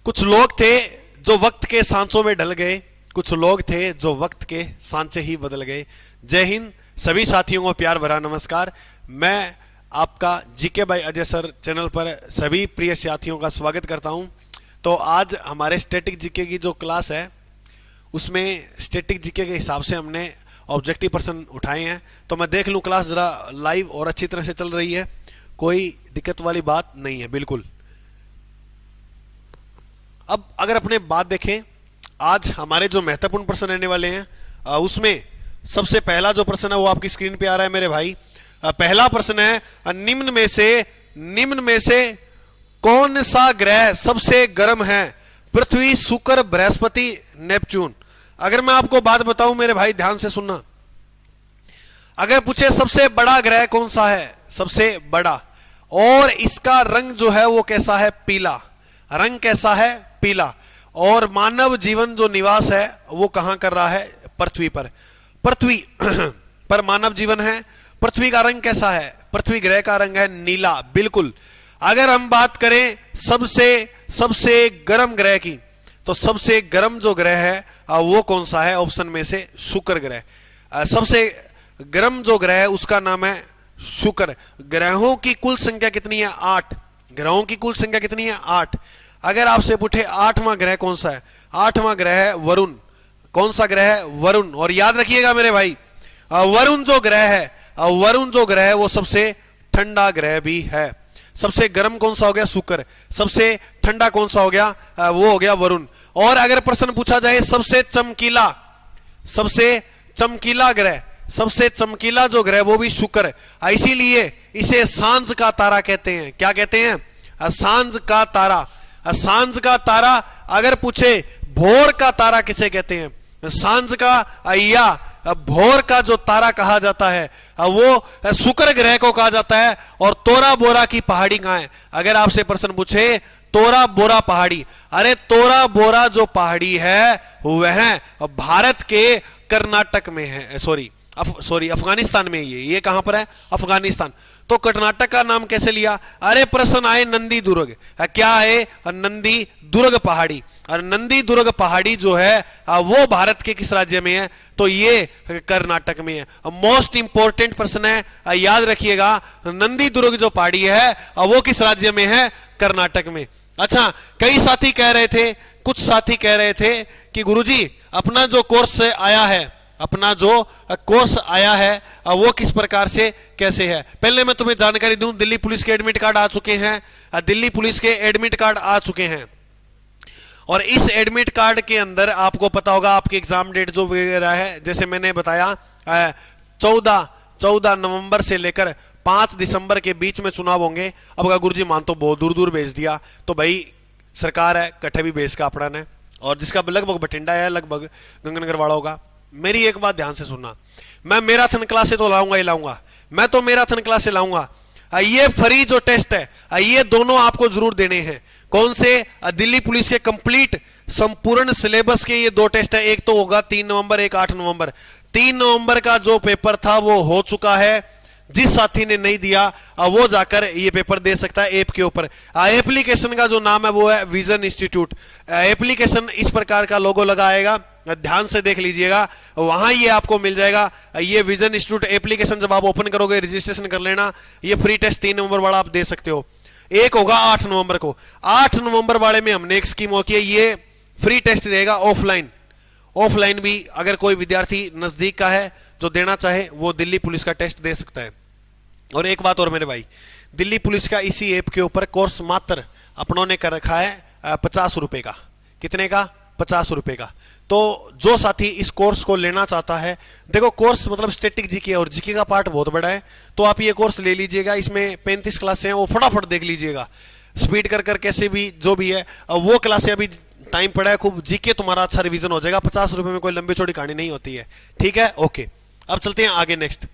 कुछ लोग थे जो वक्त के सांचों में ढल गए, कुछ लोग थे जो वक्त के सांचे ही बदल गए। जय हिंद। सभी साथियों को प्यार भरा नमस्कार। मैं आपका GK by Ajay sir channel पर सभी प्रिय साथियों का स्वागत करता हूं। तो आज हमारे स्टैटिक जीके की जो क्लास है उसमें स्टैटिक जीके के हिसाब से हमने ऑब्जेक्टिव प्रश्न उठाए हैं। तो मैं देख लूं क्लास जरा लाइव और अच्छी तरह से चल रही है, कोई दिक्कत वाली बात नहीं है बिल्कुल। अब अगर अपने बात देखें, आज हमारे जो महत्वपूर्ण प्रश्न रहने वाले हैं उसमें सबसे पहला जो प्रश्न है वो आपकी स्क्रीन पे आ रहा है मेरे भाई। पहला प्रश्न है, निम्न में से कौन सा ग्रह सबसे गर्म है? पृथ्वी, शुक्र, बृहस्पति, नेपच्यून। अगर मैं आपको बात बताऊं मेरे भाई, ध्यान से सुनना। अगर पूछे सबसे बड़ा ग्रह कौन सा है, सबसे बड़ा, और इसका रंग जो है वो कैसा है? पीला। रंग कैसा है? पीला। और मानव जीवन जो निवास है वो कहां कर रहा है? पृथ्वी पर। पृथ्वी पर मानव जीवन है। पृथ्वी का रंग कैसा है? पृथ्वी ग्रह का रंग है नीला, बिल्कुल। अगर हम बात करें सबसे गर्म ग्रह की, तो सबसे गर्म जो ग्रह है वो कौन सा है? ऑप्शन में से शुक्र ग्रह। सबसे गर्म जो ग्रह है उसका नाम है शुक्र। ग्रहों की कुल संख्या कितनी है? 8। ग्रहों की कुल संख्या कितनी है? 8। अगर आपसे पूछे 8वां ग्रह कौन सा है? 8वां ग्रह है वरुण। कौन सा ग्रह है? वरुण। और याद रखिएगा मेरे भाई, वरुण जो ग्रह है वो सबसे ठंडा ग्रह भी है। सबसे गर्म कौन सा हो गया? शुक्र। सबसे ठंडा कौन सा हो गया? वो हो गया वरुण। और अगर प्रश्न पूछा जाए सबसे चमकीला ग्रह, सबसे चमकीला जो ग्रह वो भी शुक्र। इसीलिए इसे सांझ का तारा कहते हैं। क्या कहते हैं? सांझ का तारा। सांझ का तारा। अगर पूछे भोर का तारा किसे कहते हैं? सांझ का या भोर का जो तारा कहा जाता है वो शुक्र ग्रह को कहा जाता है। और तोरा बोरा की पहाड़ी कहां है? अगर आपसे प्रश्न पूछे तोरा बोरा पहाड़ी, अरे तोरा बोरा जो पहाड़ी है वह भारत के कर्नाटक में है, सॉरी अफगानिस्तान में। ये कहां पर है? अफगानिस्तान। तो कर्नाटक का नाम कैसे लिया? अरे प्रश्न आए नंदी दुर्ग। क्या है? नंदी दुर्ग पहाड़ी। और नंदी दुर्ग पहाड़ी जो है वो भारत के किस राज्य में है? तो ये कर्नाटक में है। मोस्ट इंपोर्टेंट प्रश्न है, याद रखिएगा। नंदी दुर्ग जो पहाड़ी है वो किस राज्य में है? कर्नाटक में। अच्छा, कई साथी कह रहे थे, कुछ साथी कह रहे थे कि गुरुजी अपना जो कोर्स आया है वो किस प्रकार से कैसे है? पहले मैं तुम्हें जानकारी दूं, दिल्ली पुलिस के एडमिट कार्ड आ चुके हैं। दिल्ली पुलिस के एडमिट कार्ड आ चुके हैं और इस एडमिट कार्ड के अंदर आपको पता होगा आपकी एग्जाम डेट जो वगैरह है, जैसे मैंने बताया 14 नवंबर से लेकर 5 दिसंबर के बीच में चुनाव होंगे। अब गुरुजी मान तो बहुत दूर दूर भेज दिया, तो भाई सरकार है कट्ठे भी भेज का अपना ने, और जिसका लगभग बठिंडा है, लगभग गंगानगर वाला होगा। मेरी एक बात ध्यान से सुनना, मैं मैराथन क्लास से तो लाऊंगा, मैं तो मैराथन क्लास से लाऊंगा। ये फ्री जो टेस्ट है ये दोनों आपको जरूर देने हैं। कौन से? दिल्ली पुलिस के कंप्लीट संपूर्ण सिलेबस के ये 2 टेस्ट है। एक तो होगा 3 नवंबर, एक 8 नवंबर। 3 नवंबर का जो पेपर था वो हो चुका है। जिस साथी ने नहीं दिया वो जाकर ये पेपर दे सकता है ऐप के ऊपर। एप्लीकेशन का जो नाम है वो है विजन इंस्टीट्यूट। एप्लीकेशन इस प्रकार का लोगो लगाएगा, ध्यान से देख लीजिएगा, वहां ये आपको मिल जाएगा। ये विजन इंस्टीट्यूट एप्लीकेशन जब आप ओपन करोगे, रजिस्ट्रेशन कर लेना। ये फ्री टेस्ट 3 नवंबर वाला आप दे सकते हो। एक होगा 8 नवंबर को। 8 नवंबर वाले में हमने एक स्कीम की है, ये फ्री टेस्ट रहेगा ऑफलाइन भी। अगर कोई विद्यार्थी नजदीक का है जो देना चाहे वो दिल्ली पुलिस का टेस्ट दे सकता है। और एक बात और मेरे भाई, दिल्ली पुलिस का इसी ऐप के ऊपर कोर्स मात्र अपनों ने कर रखा है 50 रुपए का। कितने का? 50 रुपए का। तो जो साथी इस कोर्स को लेना चाहता है, देखो कोर्स मतलब स्टैटिक जीके और जीके का पार्ट बहुत बड़ा है, तो आप ये कोर्स ले लीजिएगा। इसमें 35 क्लासें हैं, वो फटाफट देख लीजिएगा, स्पीड कर कैसे भी जो भी है वो क्लासें। अभी टाइम पड़ा है खूब, जीके तुम्हारा अच्छा रिवीजन हो जाएगा। 50 रुपए में कोई लंबी चौड़ी कहानी नहीं होती है, ठीक है? ओके, अब चलते हैं आगे। नेक्स्ट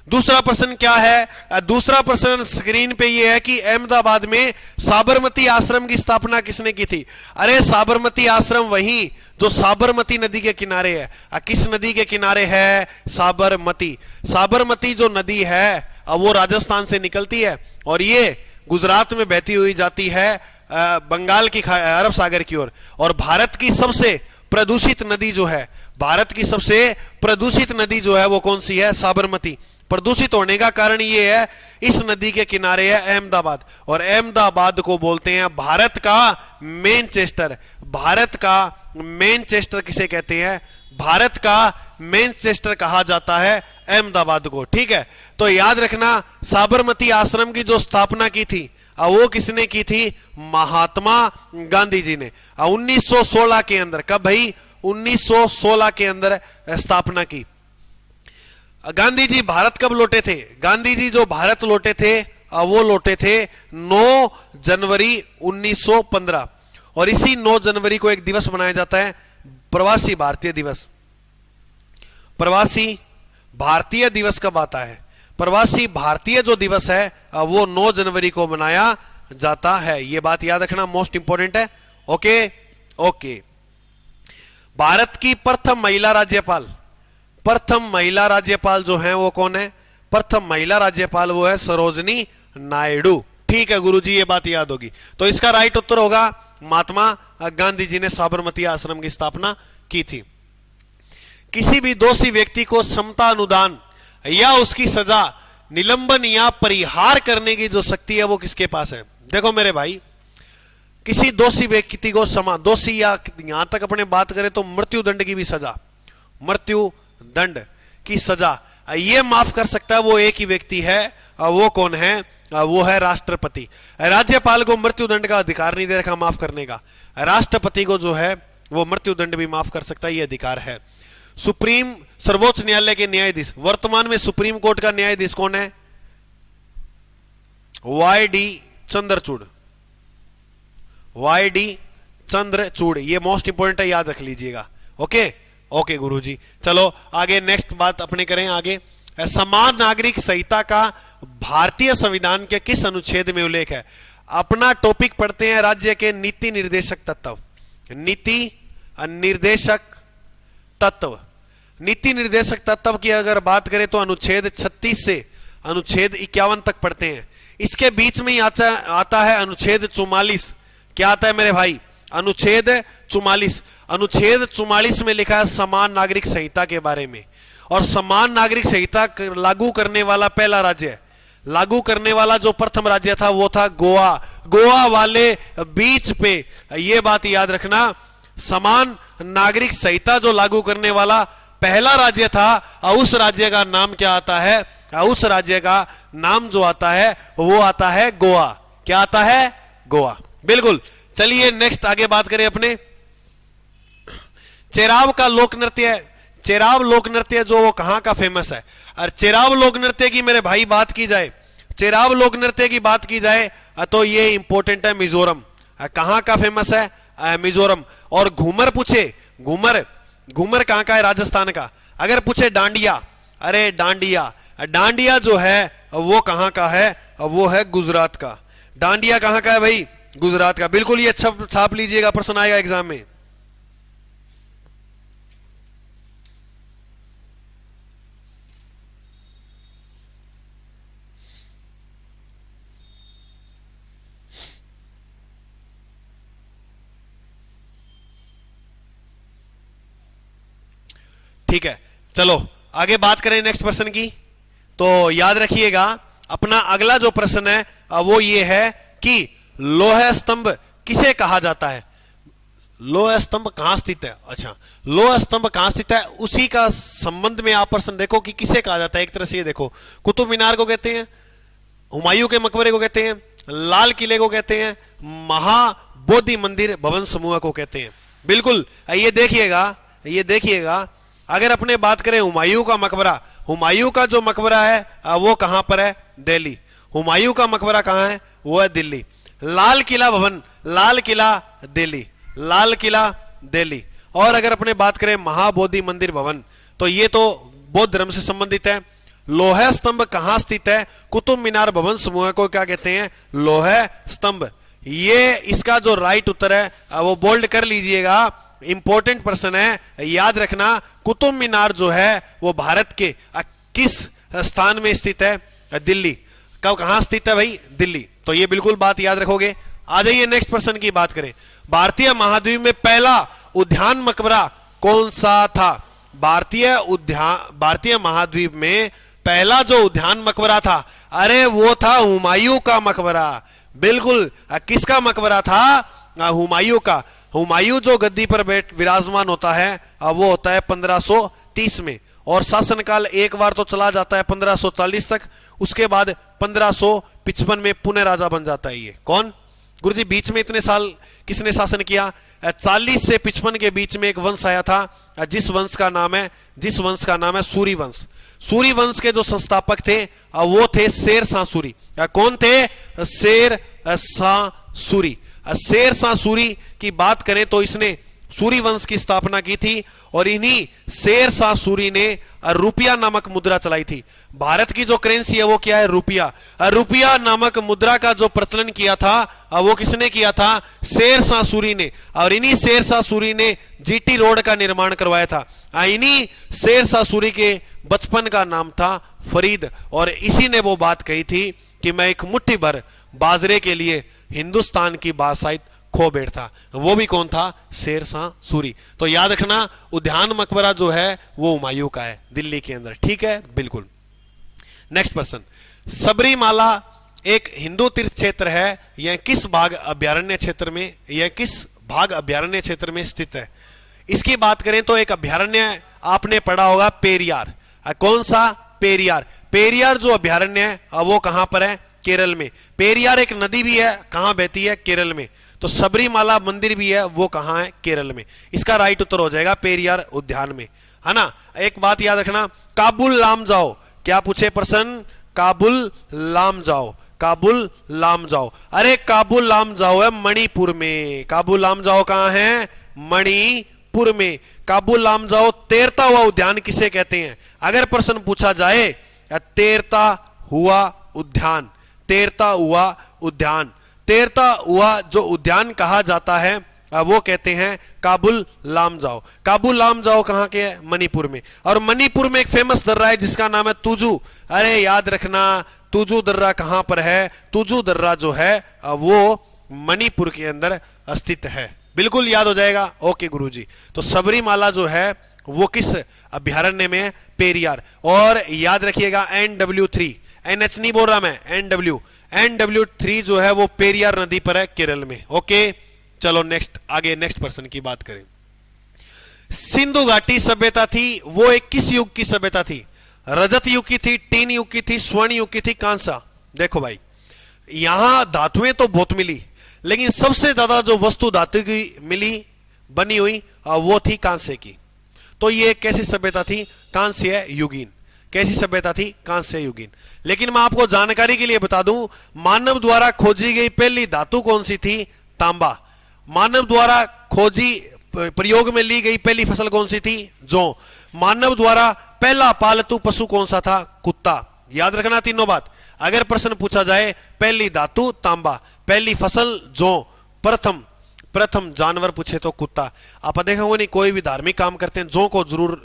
दूसरा प्रश्न क्या है? दूसरा प्रश्न स्क्रीन पे ये है कि अहमदाबाद में साबरमती आश्रम की स्थापना किसने की थी? अरे साबरमती आश्रम वही जो साबरमती नदी के किनारे है। किस नदी के किनारे है? साबरमती। साबरमती जो नदी है वो राजस्थान से निकलती है और ये गुजरात में बहती हुई जाती है बंगाल की अरब सागर की ओर। और भारत की सबसे प्रदूषित नदी जो है, भारत की सबसे प्रदूषित नदी जो है वो कौन सी है? साबरमती। प्रदूषित होने का कारण ये है, इस नदी के किनारे है अहमदाबाद, और अहमदाबाद को बोलते हैं भारत का मैनचेस्टर। भारत का मैनचेस्टर किसे कहते हैं? भारत का मैनचेस्टर कहा जाता है अहमदाबाद को। ठीक है, तो याद रखना, साबरमती आश्रम की जो स्थापना की थी वो किसने की थी? महात्मा गांधी जी ने 1916 के अंदर। कब भाई? 1916 के अंदर स्थापना की। गांधी जी भारत कब लौटे थे? गांधी जी जो भारत लौटे थे वो लौटे थे 9 जनवरी 1915, और इसी 9 जनवरी को एक दिवस मनाया जाता है, प्रवासी भारतीय दिवस। प्रवासी भारतीय दिवस कब आता है? प्रवासी भारतीय जो दिवस है वो 9 जनवरी को मनाया जाता है। यह बात याद रखना, मोस्ट इंपॉर्टेंट है। Okay okay. भारत की प्रथम महिला राज्यपाल, प्रथम महिला राज्यपाल जो है वो कौन है? प्रथम महिला राज्यपाल वो है सरोजनी नायडू। ठीक है गुरुजी, ये बात याद होगी। तो इसका राइट उत्तर होगा महात्मा गांधी जी ने साबरमती आश्रम की स्थापना की थी। किसी भी दोषी व्यक्ति को समता अनुदान या उसकी सजा, निलंबन या परिहार करने की जो शक्ति है वो किसके पास है? देखो मेरे भाई, किसी दोषी व्यक्ति को दोषी या यहां तक अपने बात करें तो मृत्यु दंड की भी सजा, मृत्यु दंड की सजा ये माफ कर सकता है वो एक ही व्यक्ति है। वो कौन है? वो है राष्ट्रपति। राज्यपाल को मृत्यु दंड का अधिकार नहीं दे रखा माफ करने का। राष्ट्रपति को जो है वो मृत्यु दंड भी माफ कर सकता है, ये अधिकार है। सुप्रीम सर्वोच्च न्यायालय के न्यायाधीश, वर्तमान में सुप्रीम कोर्ट का न्यायाधीश कौन है? वाई.डी. चंद्रचूड़। वाई.डी. चंद्रचूड़, ये मोस्ट इंपोर्टेंट है, याद रख लीजिएगा। ओके ओके गुरुजी। चलो आगे नेक्स्ट बात अपने करें आगे। समान नागरिक संहिता का भारतीय संविधान के किस अनुच्छेद में उल्लेख है? अपना टॉपिक पढ़ते हैं, राज्य के नीति निर्देशक तत्व। नीति निर्देशक तत्व, नीति निर्देशक तत्व की अगर बात करें तो अनुच्छेद 36 से अनुच्छेद 51 तक पढ़ते हैं। इसके बीच में ही आता है अनुच्छेद 44। क्या आता है मेरे भाई? अनुच्छेद 44। अनुच्छेद 44 में लिखा है समान नागरिक संहिता के बारे में, और समान नागरिक संहिता लागू करने वाला पहला राज्य, लागू करने वाला जो प्रथम राज्य था वो था गोवा। गोवा वाले बीच पे ये बात याद रखना, समान नागरिक संहिता जो लागू करने वाला पहला राज्य था, उस राज्य का नाम क्या आता है? उस राज्य का नाम जो आता है वो आता है गोवा। क्या आता है? गोवा। बिल्कुल। चलिए नेक्स्ट आगे बात करें अपने। चेराव का लोक नृत्य, चेराव लोक नृत्य जो वो कहां का फेमस है? और चेराव लोक नृत्य की मेरे भाई बात की जाए, चेराव लोक नृत्य की बात की जाए तो ये इंपॉर्टेंट है मिजोरम। कहां का फेमस है? मिजोरम। और घूमर पूछे, घूमर, घूमर कहां का है? राजस्थान का। अगर पूछे डांडिया, अरे डांडिया, डांडिया जो है वो कहां का है? वो है गुजरात का। डांडिया कहां का है भाई? गुजरात का। बिल्कुल, ये अच्छा छाप लीजिएगा, प्रश्न आएगा एग्जाम में। ठीक है, चलो आगे बात करें नेक्स्ट प्रश्न की। तो याद रखिएगा अपना अगला जो प्रश्न है वो ये है कि लोह स्तंभ किसे कहा जाता है? लोह स्तंभ कहां स्थित है? अच्छा, लोह स्तंभ कहां स्थित है उसी का संबंध में आप प्रश्न देखो कि किसे कहा जाता है। एक तरह से ये देखो, कुतुब मीनार को कहते हैं, हुमायूं के मकबरे को कहते हैं, लाल किले को कहते हैं, महाबोधि मंदिर भवन समूह को कहते हैं। बिल्कुल, ये देखिएगा, ये देखिएगा अगर अपने बात करें हुमायूं का मकबरा, हुमायूं का जो मकबरा है वो कहां पर है? दिल्ली। हुमायूं का मकबरा कहां है? वो है दिल्ली। लाल किला भवन, लाल किला दिल्ली, लाल किला दिल्ली। और अगर अपने बात करें महाबोधि मंदिर भवन, तो ये तो बौद्ध धर्म से संबंधित है। लोह स्तंभ कहां स्थित है? कुतुब मीनार भवन समूह को क्या कहते हैं? लोह स्तंभ। ये इसका जो राइट उत्तर है वो बोल्ड कर लीजिएगा, इंपॉर्टेंट प्रश्न है, याद रखना। कुतुब मीनार जो है वो भारत के किस स्थान में स्थित है? दिल्ली। कब, कहां स्थित है भाई? दिल्ली। तो ये बिल्कुल बात याद रखोगे। आ जाइए नेक्स्ट प्रश्न की बात करें। भारतीय महाद्वीप में पहला उद्यान मकबरा कौन सा था? भारतीय महाद्वीप में पहला जो उद्यान मकबरा था, अरे वो था हुमायूं का मकबरा। बिल्कुल, किसका मकबरा था? हुमायूं का। हुमायूं जो गद्दी पर विराजमान होता है वो होता है 1530 में, और शासनकाल एक बार तो चला जाता है 1540 तक, उसके बाद 1555 में पुनः राजा बन जाता है। ये कौन? गुरुजी बीच में इतने साल किसने शासन किया? 40 से 55 के बीच में एक वंश आया था, जिस वंश का नाम है सूरी वंश। सूरी वंश के जो संस्थापक थे वो थे शेर शाह सूरी। कौन थे? शेर शाह सूरी। शेर शाह सूरी की बात करें तो इसने सूरी वंश की स्थापना की थी, और इन्हीं शेर शाह सूरी ने रुपया नामक मुद्रा चलाई थी। भारत की जो करेंसी है वो क्या है? रुपया। रुपया नामक मुद्रा का जो प्रचलन किया था वो किसने किया था? शेर शाह सूरी ने। और इन्हीं शेर शाह सूरी ने जीटी रोड का निर्माण करवाया था। इन्हीं शेर शाह सूरी के बचपन का नाम था फरीद, और इसी ने वो बात कही थी कि मैं एक मुट्ठी भर बाजरे के लिए हिंदुस्तान की बादशाहित खो बैठता। वो भी कौन था? शेर शाह सूरी। तो याद रखना, उद्यान मकबरा जो है वो हुमायूं का है, दिल्ली के अंदर। ठीक है, बिल्कुल। नेक्स्ट प्रश्न, सबरीमाला एक हिंदू तीर्थ क्षेत्र है, यह किस भाग अभ्यारण्य क्षेत्र में स्थित है? इसकी बात करें तो एक अभ्यारण्य आपने पढ़ा होगा, पेरियार। कौन सा? पेरियार। पेरियार जो अभ्यारण्य है वो कहां पर है? केरल में। पेरियार एक नदी भी है, कहां बहती है? केरल में। तो सबरीमाला मंदिर भी है, वो कहां है? केरल में। इसका राइट उत्तर हो जाएगा पेरियार उद्यान में, है ना। एक बात याद रखना, काबुल लाम जाओ। क्या पूछे प्रश्न? काबुल लाम जाओ। काबुल लाम जाओ, अरे काबुल लाम जाओ है मणिपुर में। काबुल लाम जाओ कहां है? मणिपुर में। काबुल लाम जाओ तैरता हुआ उद्यान किसे कहते हैं? अगर प्रश्न पूछा जाए, तैरता हुआ उद्यान। तैरता हुआ उद्यान, तैरता हुआ जो उद्यान कहा जाता है वो कहते हैं काबुल लाम जाओ। काबुल लाम जाओ कहां के है? मणिपुर में। और मणिपुर में एक फेमस दर्रा है जिसका नाम है तुजू। अरे याद रखना, तुजू दर्रा कहां पर है? तुजू दर्रा जो है वो मणिपुर के अंदर स्थित है। बिल्कुल याद हो जाएगा। ओके गुरुजी। तो सबरीमाला जो है वो किस अभ्यारण्य में है? पेरियार। और याद रखिएगा NW3, NH नहीं बोल रहा मैं, NW3 जो है वो पेरियार नदी पर है, केरल में। ओके, चलो नेक्स्ट, आगे नेक्स्ट पर्सन की बात करें। सिंधु घाटी सभ्यता थी, वो एक किस युग की सभ्यता थी? रजत युग की थी, टीन युग की थी, स्वर्ण युग की थी, कांसा? देखो भाई, यहां धातुएं तो बहुत मिली, लेकिन सबसे ज्यादा जो वस्तु धातु की मिली बनी हुई वो थी कांसे की। तो ये कैसी सभ्यता थी? कांस्य युगीन। कैसी सभ्यता थी? कांस्य युगीन। लेकिन मैं आपको जानकारी के लिए बता दूं, मानव द्वारा खोजी गई पहली धातु कौन सी थी? तांबा। मानव द्वारा खोजी प्रयोग में ली गई पहली फसल कौन सी थी? जौ। मानव द्वारा पहला पालतू पशु कौन सा था? कुत्ता। याद रखना तीनों बात। अगर प्रश्न पूछा जाए, पहली धातु तांबा, पहली फसल जौ, प्रथम जानवर पूछे तो कुत्ता। आप देखा होगा नहीं, कोई भी धार्मिक काम करते हैं जौ को जरूर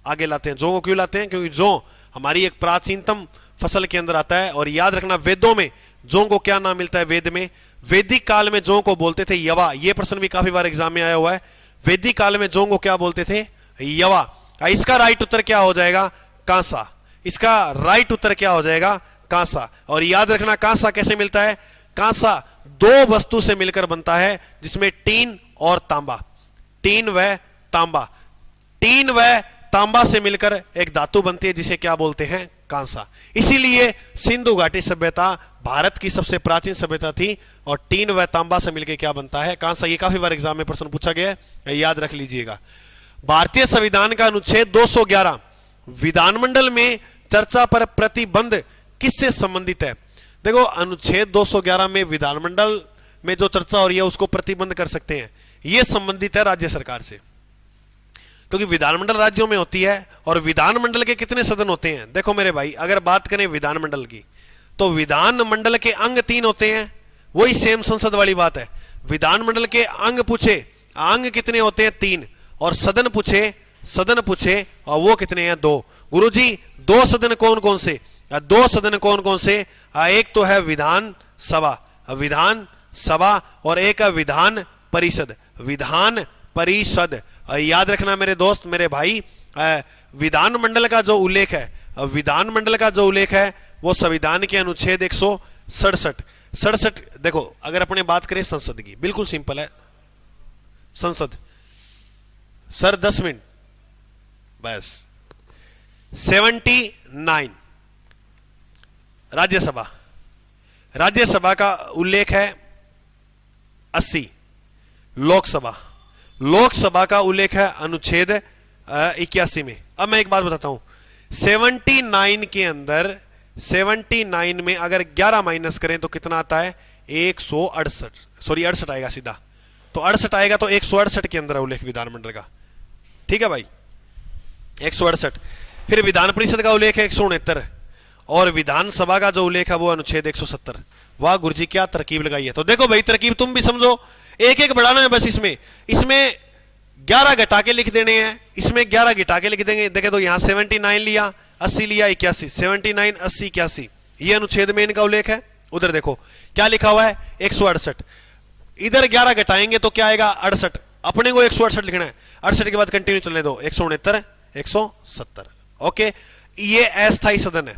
आगे लाते हैं। जौ को क्यों लाते हैं? क्योंकि जौ हमारी एक प्राचीनतम फसल के अंदर आता है। और याद रखना, वेदों में जौ को क्या नाम मिलता है? वेद में, वैदिक काल में जौ को बोलते थे यवा। ये प्रश्न भी काफी बार एग्जाम में आया हुआ है। वैदिक काल में जौ को क्या बोलते थे? यवा। इसका राइट उत्तर क्या हो जाएगा? कांसा। इसका राइट उत्तर क्या हो जाएगा? कांसा। और याद रखना, कांसा कैसे मिलता है? कांसा दो वस्तु से मिलकर बनता है, जिसमें टीन और तांबा। टीन व तांबा। टीन व तांबा से मिलकर एक धातु बनती है जिसे क्या बोलते हैं? कांसा। इसीलिए सिंधु घाटी सभ्यता भारत की सबसे प्राचीन सभ्यता थी, और टीन व तांबा से मिलकर क्या बनता है? कांसा। ये काफी बार एग्जाम में प्रश्न पूछा गया है, याद रख लीजिएगा। भारतीय संविधान का अनुच्छेद 211 विधानमंडल में चर्चा पर प्रतिबंध किससे संबंधित है? देखो, अनुच्छेद 211 में विधानमंडल में जो चर्चा हो रही है उसको प्रतिबंध कर सकते हैं, यह संबंधित है राज्य सरकार से, क्योंकि विधानमंडल राज्यों में होती है। और विधानमंडल के कितने सदन होते हैं? देखो मेरे भाई, अगर बात करें विधानमंडल की, तो विधानमंडल के अंग 3 होते हैं, वही सेम संसद वाली बात है। विधानमंडल के अंग पूछे, अंग कितने होते हैं? 3। और सदन पूछे और वो कितने हैं? 2। गुरुजी, 2 सदन कौन कौन से? 2 सदन कौन कौन से? एक तो है विधान सभा सभा और एक है विधान परिषद। विधान परिषद याद रखना मेरे दोस्त मेरे भाई। विधानमंडल का जो उल्लेख है, विधानमंडल का जो उल्लेख है वो संविधान के अनुच्छेद 167 देखो अगर अपने बात करें संसद की, बिल्कुल सिंपल है संसद सर 10 मिनट बस। 79 राज्यसभा, राज्यसभा का उल्लेख है 80। लोकसभा, लोकसभा का उल्लेख है अनुच्छेद 81 में। अब मैं एक बात बताता हूं, 79 के अंदर 79 में अगर 11 माइनस करें तो कितना आता है 168, सॉरी 68 आएगा सीधा, तो 68 आएगा, तो 168 के अंदर उल्लेख विधानमंडल का, ठीक है भाई 168। फिर विधान परिषद का उल्लेख है 169 और विधानसभा का जो उल्लेख है वो अनुच्छेद 170। वाह गुरुजी क्या तरकीब लगाई है। तो देखो भाई तरकीब तुम भी समझो, एक एक बढ़ाना है बस। इसमें 11 घटा के लिख देने हैं, इसमें 11 घटा के लिख देंगे। देखे तो यहां 79 लिया, 80 लिया, 81, 79 80 81, ये अनुच्छेद में इनका उल्लेख है। उधर देखो क्या लिखा हुआ है 168, इधर 11 घटाएंगे तो क्या आएगा 68, अपने को 168 लिखना है। 68 के बाद कंटिन्यू चलने दो 169 170। ओके, ये अस्थायी सदन है,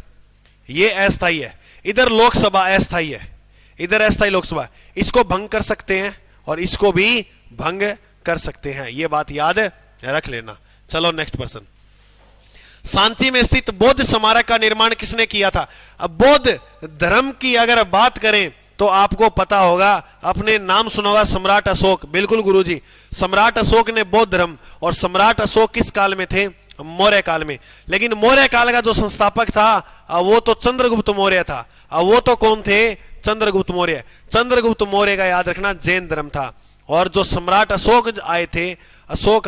ये अस्थायी है। इधर लोकसभा अस्थायी है, इधर अस्थायी लोकसभा, इसको भंग कर सकते हैं और इसको भी भंग कर सकते हैं, ये बात याद रख लेना। चलो नेक्स्ट पर्सन। सांची में स्थित बौद्ध स्मारक का निर्माण किसने किया था? अब बौद्ध धर्म की अगर बात करें तो आपको पता होगा, अपने नाम सुना होगा सम्राट अशोक। बिल्कुल गुरुजी, सम्राट अशोक ने बौद्ध धर्म, और सम्राट अशोक किस काल में थे? मौर्य काल में। लेकिन मौर्य काल का जो संस्थापक था वो तो चंद्रगुप्त मौर्य था। वो तो कौन थे? चंद्रगुप्त मौर्य। चंद्रगुप्त मौर्य का याद रखना जैन धर्म था, और जो सम्राट अशोक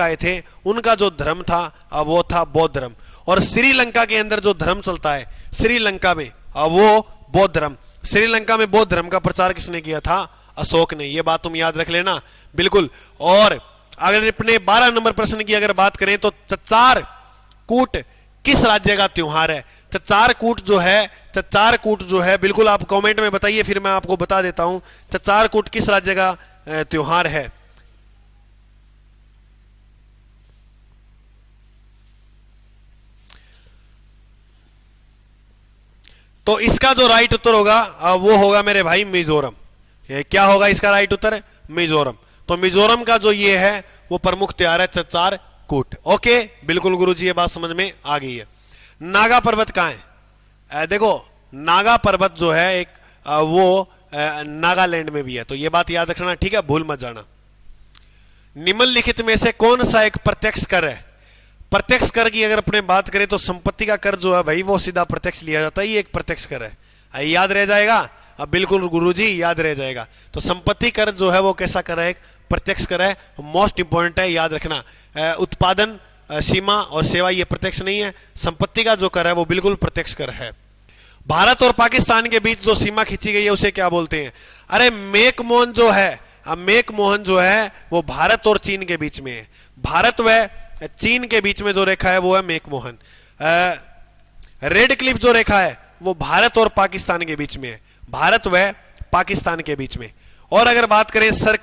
आए थे उनका जो धर्म था वो था बौद्ध धर्म। और श्रीलंका के अंदर जो धर्म चलता है श्रीलंका में वो बौद्ध धर्म। श्रीलंका में बौद्ध धर्म का प्रचार किसने किया था? अशोक ने। ये बात तुम याद रख लेना बिल्कुल। और अगर अपने 12 नंबर प्रश्न की अगर बात करें तो चच्चार कूट किस राज्य का त्योहार है? चच्चार कूट जो है बिल्कुल आप कमेंट में बताइए, फिर मैं आपको बता देता हूं चच्चार कूट किस राज्य का त्योहार है। तो इसका जो राइट उत्तर होगा वो होगा मेरे भाई मिजोरम। क्या होगा इसका राइट उत्तर? मिजोरम। तो मिजोरम का जो ये है वो प्रमुख त्योहार है चच्चार कूट। ओके बिल्कुल गुरुजी, ये बात समझ में आ गई है। नागा पर्वत कहां है? देखो नागा पर्वत जो है एक वो नागालैंड में भी है, तो ये बात याद रखना, ठीक है, भूल मत जाना। निम्नलिखित में से कौन सा एक प्रत्यक्ष कर है? प्रत्यक्ष कर की अगर अपने बात करें तो संपत्ति का कर जो है भाई वो सीधा प्रत्यक्ष लिया जाता है, ये एक प्रत्यक्ष कर है। याद रह जाएगा? अब बिल्कुल गुरुजी याद रह जाएगा। तो संपत्ति कर जो है वो कैसा कर है? एक प्रत्यक्ष कर है, मोस्ट इंपॉर्टेंट है, याद रखना। उत्पादन, सीमा और सेवा ये प्रत्यक्ष नहीं है, संपत्ति का जो कर है वो बिल्कुल प्रत्यक्ष कर है। भारत और पाकिस्तान के बीच जो सीमा खींची गई है उसे क्या बोलते हैं? अरे मेक मोहन जो है, अब मेक मोहन जो है वो भारत और चीन के बीच में है। भारत व चीन के बीच में जो रेखा है वो है मेक मोहन। रेड क्लिफ जो रेखा है वो भारत और पाकिस्तान के बीच में है, भारत व पाकिस्तान के बीच में। और अगर बात करें सर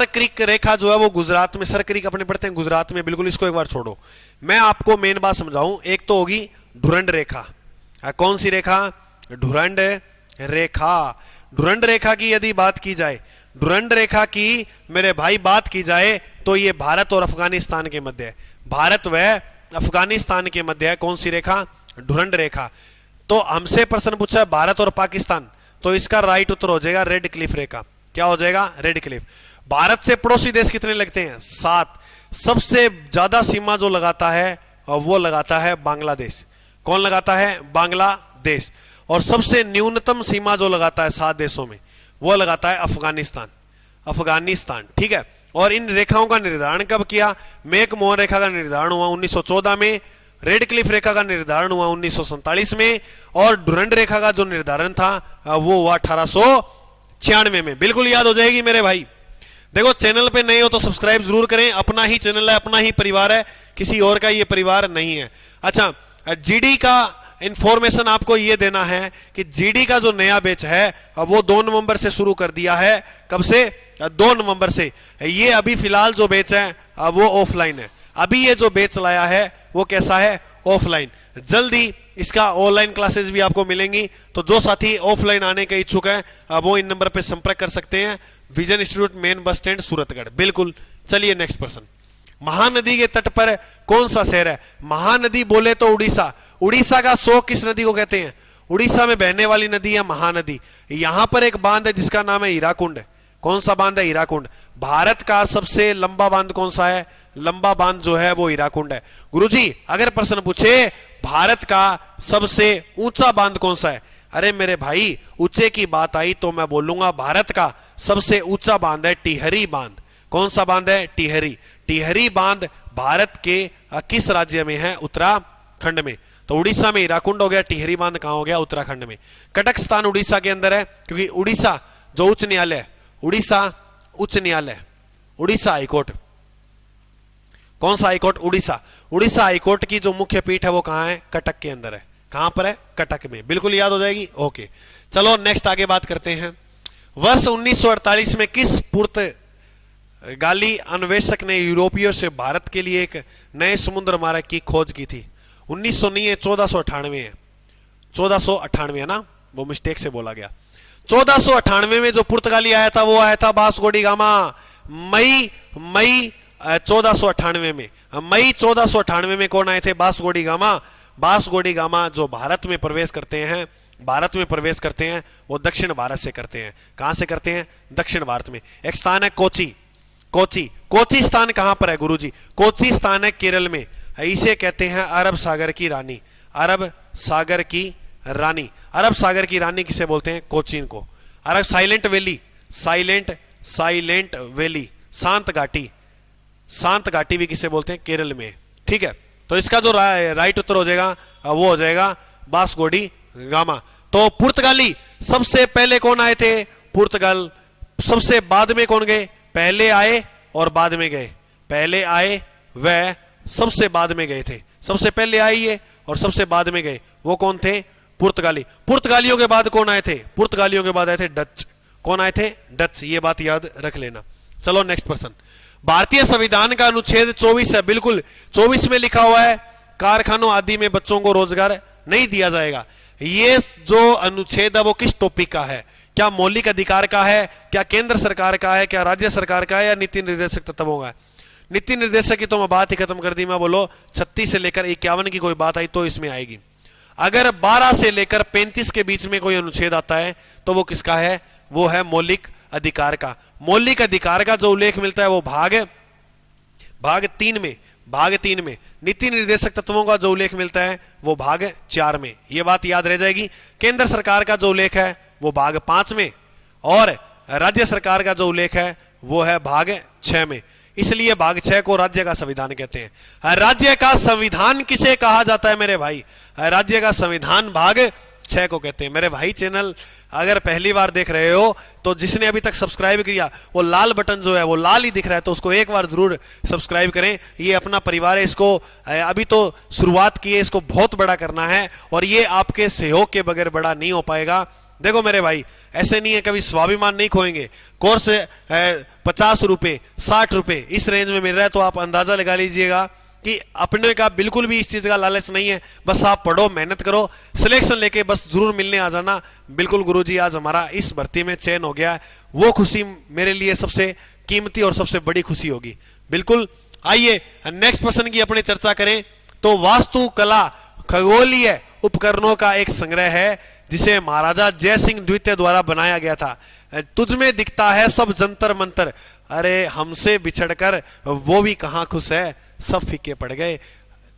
क्रीक रेखा जो है वो गुजरात में, सर क्रीक अपने पढ़ते हैं गुजरात में, बिल्कुल इसको एक बार छोड़ो, मैं आपको मेन बात समझाऊं। एक तो होगी ढूरंड रेखा। कौन सी रेखा? ढूरंड रेखा। ढूरंड रेखा की यदि बात की जाए, ढूरंड रेखा की मेरे भाई बात की जाए तो ये भारत और अफगानिस्तान के मध्य है, भारत व अफगानिस्तान के मध्य है। कौन सी रेखा? ढूरंड रेखा। तो हमसे प्रश्न पूछा है भारत और पाकिस्तान, तो इसका राइट उत्तर हो जाएगा रेड क्लिफ रेखा। क्या हो जाएगा? Red Cliff. भारत से पड़ोसी देश कितने लगते हैं? 7। सबसे ज्यादा सीमा जो लगाता है वो लगाता है बांग्लादेश। कौन लगाता है? बांग्लादेश। और सबसे न्यूनतम सीमा जो लगाता है 7 देशों में वो लगाता है अफगानिस्तान, ठीक है। और इन रेखाओं का निर्धारण कब किया? मेक मोहन रेखा का निर्धारण हुआ 1914 में, रेड क्लिफ रेखा का निर्धारण हुआ 1947 में, और ढूरंड रेखा का जो निर्धारण था वो हुआ 1896 में। बिल्कुल याद हो जाएगी मेरे भाई। देखो चैनल पे नए हो तो सब्सक्राइब जरूर करें, अपना ही चैनल है, अपना ही परिवार है, किसी और का ये परिवार नहीं है। अच्छा, जीडी का इंफॉर्मेशन आपको ये देना है कि जीडी का जो नया बैच है वो 2 नवंबर से शुरू कर दिया है। कब से? 2 नवंबर से। ये अभी फिलहाल जो बैच है वो ऑफलाइन है। अभी ये जो बैच लाया है वो कैसा है? ऑफलाइन। जल्दी इसका ऑनलाइन क्लासेस भी आपको मिलेंगी। तो जो साथी ऑफलाइन आने के इच्छुक है वो इन नंबर पे संपर्क कर सकते हैं। Vision institute, main bus stand, Suratgarh. बिल्कुल। चलिए नेक्स्ट पर्सन। महानदी के तट पर कौन सा शहर है? महानदी बोले तो उड़ीसा। उड़ीसा का शोक किस नदी को कहते हैं? उड़ीसा में बहने वाली नदी है महानदी। यहां पर एक बांध है जिसका नाम है हीराकुंड। कौन सा बांध है? हीराकुंड। भारत का सबसे लंबा बांध कौन सा है? लंबा बांध जो है वो हीराकुंड है। गुरुजी अगर प्रश्न पूछे भारत का सबसे ऊंचा बांध कौन सा है? अरे मेरे भाई, ऊंचे की बात आई तो मैं बोलूंगा भारत का सबसे ऊंचा बांध है टिहरी बांध। कौन सा बांध है? टिहरी। टिहरी बांध भारत के किस राज्य में है? उत्तराखंड में। तो उड़ीसा में हीराकुंड हो गया, टिहरी बांध कहां हो गया? उत्तराखंड में। कटक स्थान उड़ीसा के अंदर है, क्योंकि उड़ीसा जो उच्च न्यायालय, उड़ीसा उच्च न्यायालय, उड़ीसा हाईकोर्ट। कौन सा हाईकोर्ट? उड़ीसा। उड़ीसा हाईकोर्ट की जो मुख्य पीठ है वो कहां है? कटक के अंदर है। कहां पर है? कटक में। बिल्कुल याद हो जाएगी। ओके, चलो नेक्स्ट आगे बात करते हैं। वर्ष 1948 में किस पुर्तगाली अन्वेषक ने यूरोपियों से भारत के लिए एक नए समुद्र मार्ग की खोज की थी? 1900 नहीं है, 1498 है। 1498 है ना, वो मिस्टेक से बोला गया। 1498 में जो पुर्तगाली आया था वो आया था वास्को डी गामा। मई 1498 में, मई 1498 में कौन आए थे? Vasco D gamma. Vasco D gamma जो भारत में प्रवेश करते हैं, भारत में प्रवेश करते हैं वो दक्षिण भारत से करते हैं। कहां से करते हैं? दक्षिण भारत में। एक स्थान है कोची। कोची, कोची स्थान कहां पर है गुरुजी? कोची स्थान है केरल में। इसे कहते हैं अरब सागर की रानी। अरब सागर की रानी। अरब सागर की रानी किसे बोलते हैं? कोचीन को। अरब साइलेंट वैली, साइलेंट वैली, शांत घाटी, शांत घाटी भी किसे बोलते हैं? केरल में। ठीक है, तो इसका जो राइट उत्तर हो जाएगा वो हो जाएगा वास्को डी गामा। तो पुर्तगाली सबसे पहले कौन आए थे? पुर्तगाल। सबसे बाद में कौन गए? पहले आए और बाद में गए। पहले आए वह सबसे बाद में गए थे। सबसे पहले आए ये और सबसे बाद में गए, वो कौन थे? पुर्तगाली। पुर्तगालियों के बाद कौन आए थे? पुर्तगालियों के बाद आए थे डच। कौन आए थे? डच। ये बात याद रख लेना। चलो नेक्स्ट पर्सन। भारतीय संविधान का अनुच्छेद 24 है। बिल्कुल, 24 में लिखा हुआ है कारखानों आदि में बच्चों को रोजगार नहीं दिया जाएगा। ये जो अनुच्छेद है वो किस टॉपिक का है? क्या मौलिक अधिकार का है? क्या केंद्र सरकार का है? क्या राज्य सरकार का है? या नीति निर्देशक तत्वों का है? नीति निर्देशक की तो मैं बात ही खत्म कर दी। मैं बोलो 36 से लेकर 51 की कोई बात आई तो इसमें आएगी। अगर 12 से लेकर 35 के बीच में कोई अनुच्छेद आता है तो वो किसका है? वो है मौलिक अधिकार का। मौलिक अधिकार का जो उल्लेख मिलता है वो भाग 3 में, भाग 3 में। नीति निर्देशक तत्वों का जो उल्लेख मिलता है वो भाग 4 में। ये बात याद रह जाएगी। केंद्र सरकार का जो उल्लेख है वो भाग 5 में और राज्य सरकार का जो उल्लेख है वो है भाग 6 में। इसलिए भाग 6 को राज्य का संविधान कहते हैं। राज्य का संविधान किसे कहा जाता है मेरे भाई? राज्य का संविधान भाग 6 को कहते हैं। मेरे भाई चैनल अगर पहली बार देख रहे हो तो जिसने अभी तक सब्सक्राइब किया वो लाल बटन जो है वो लाल ही दिख रहा है, तो उसको एक बार जरूर सब्सक्राइब करें। ये अपना परिवार है, इसको अभी तो शुरुआत की है, इसको बहुत बड़ा करना है और ये आपके सहयोग के बगैर बड़ा नहीं हो पाएगा। देखो मेरे भाई, ऐसे नहीं है, कभी स्वाभिमान नहीं खोएंगे। कोर्स 50 रुपए 60 रुपए इस रेंज में मिल रहा है तो आप अंदाजा लगा लीजिएगा कि अपने का बिल्कुल भी इस चीज का लालच नहीं है। बस आप पढ़ो, मेहनत करो, सिलेक्शन लेके बस जरूर मिलने आ जाना। बिल्कुल गुरुजी, आज हमारा इस भर्ती में चयन हो गया है, वो खुशी मेरे लिए सबसे कीमती और सबसे बड़ी खुशी होगी। बिल्कुल। आइए नेक्स्ट पर्सन की अपनी चर्चा करें। तो वास्तुकला खगोलीय उपकरणों का एक संग्रह है जिसे महाराजा जय सिंह द्वितीय द्वारा बनाया गया था। तुझमें दिखता है सब जंतर मंतर, अरे हमसे बिछड़कर वो भी कहां खुश है, सब फीके पड़ गए।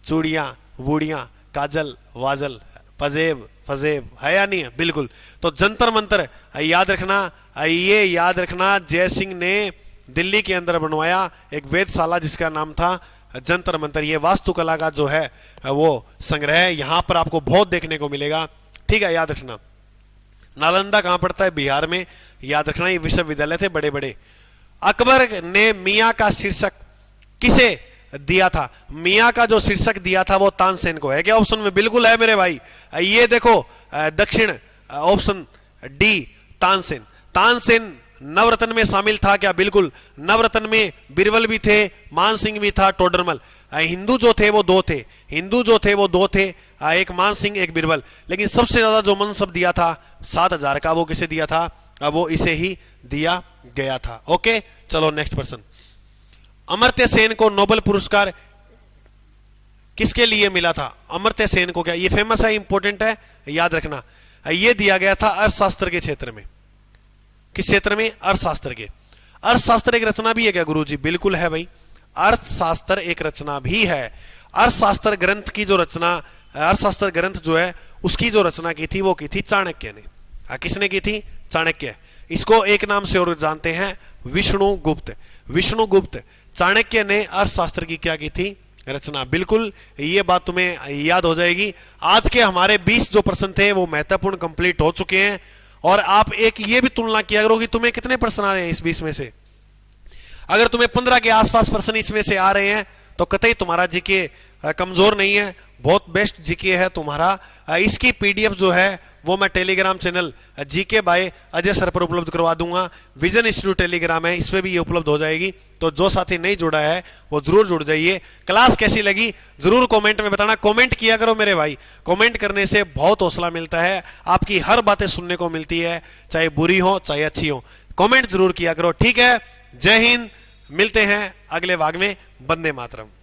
चूड़ियां वूड़ियां काजल वाजल पजेब फजेब है या नहीं है? बिल्कुल। तो जंतर मंतर याद रखना, ये याद रखना जय सिंह ने दिल्ली के अंदर बनवाया एक वेधशाला जिसका नाम था जंतर मंतर। ये वास्तुकला का जो है वो संग्रह है, यहां पर आपको बहुत देखने को मिलेगा। ठीक है, याद रखना। नालंदा कहां पड़ता है? बिहार में। याद रखना ये विश्वविद्यालय थे बड़े बड़े। अकबर ने मियां का शीर्षक किसे दिया था, मियाँ का जो शीर्षक दिया था वो तानसेन को है क्या ऑप्शन में? बिल्कुल है मेरे भाई। ये देखो दक्षिण ऑप्शन डी तानसेन। तानसेन नवरत्न में शामिल था क्या? बिल्कुल। नवरत्न में बिरबल भी थे, मानसिंह भी था, टोडरमल। हिंदू जो थे वो दो थे, हिंदू जो थे वो दो थे, एक मानसिंह एक बिरबल। लेकिन सबसे ज्यादा जो मनसब दिया था 7,000 का वो किसे दिया था? वो इसे ही दिया गया था। ओके चलो नेक्स्ट पर्सन। अमर्त्य सेन को नोबेल पुरस्कार किसके लिए मिला था? अमर्त्य सेन को क्या, ये फेमस है, इंपॉर्टेंट है, याद रखना। ये दिया गया था अर्थशास्त्र के क्षेत्र में। किस क्षेत्र में? अर्थशास्त्र के। अर्थशास्त्र एक रचना भी है क्या गुरुजी? बिल्कुल है भाई, अर्थशास्त्र एक रचना भी है। अर्थशास्त्र ग्रंथ की जो रचना, अर्थशास्त्र ग्रंथ जो है उसकी जो रचना की थी वो की थी चाणक्य ने। किसने की थी? चाणक्य। इसको एक नाम से और जानते हैं, विष्णुगुप्त। विष्णुगुप्त चाणक्य ने अर्थशास्त्र की क्या की थी? रचना। बिल्कुल ये बात तुम्हें याद हो जाएगी। आज के हमारे 20 जो प्रश्न थे वो महत्वपूर्ण कंप्लीट हो चुके हैं। और आप एक ये भी तुलना किया करो कि तुम्हें कितने प्रश्न आ रहे हैं इस 20 में से। अगर तुम्हें 15 के आसपास प्रश्न इसमें से आ रहे हैं तो कतई तुम्हारा जीके कमजोर नहीं है, बहुत बेस्ट जीके है तुम्हारा। इसकी पीडीएफ जो है वो मैं Telegram channel GK by Ajay sir पर उपलब्ध करवा दूंगा। विजन इंस्टीट्यूट टेलीग्राम है, इसमें भी ये उपलब्ध हो जाएगी। तो जो साथी नहीं जुड़ा है वो जरूर जुड़ जाइए। क्लास कैसी लगी जरूर कमेंट में बताना। कमेंट किया करो मेरे भाई, कमेंट करने से बहुत हौसला मिलता है, आपकी हर बातें सुनने को मिलती है, चाहे बुरी हो चाहे अच्छी हो। कमेंट जरूर किया करो, ठीक है। जय हिंद, मिलते हैं अगले भाग में। वंदे मातरम।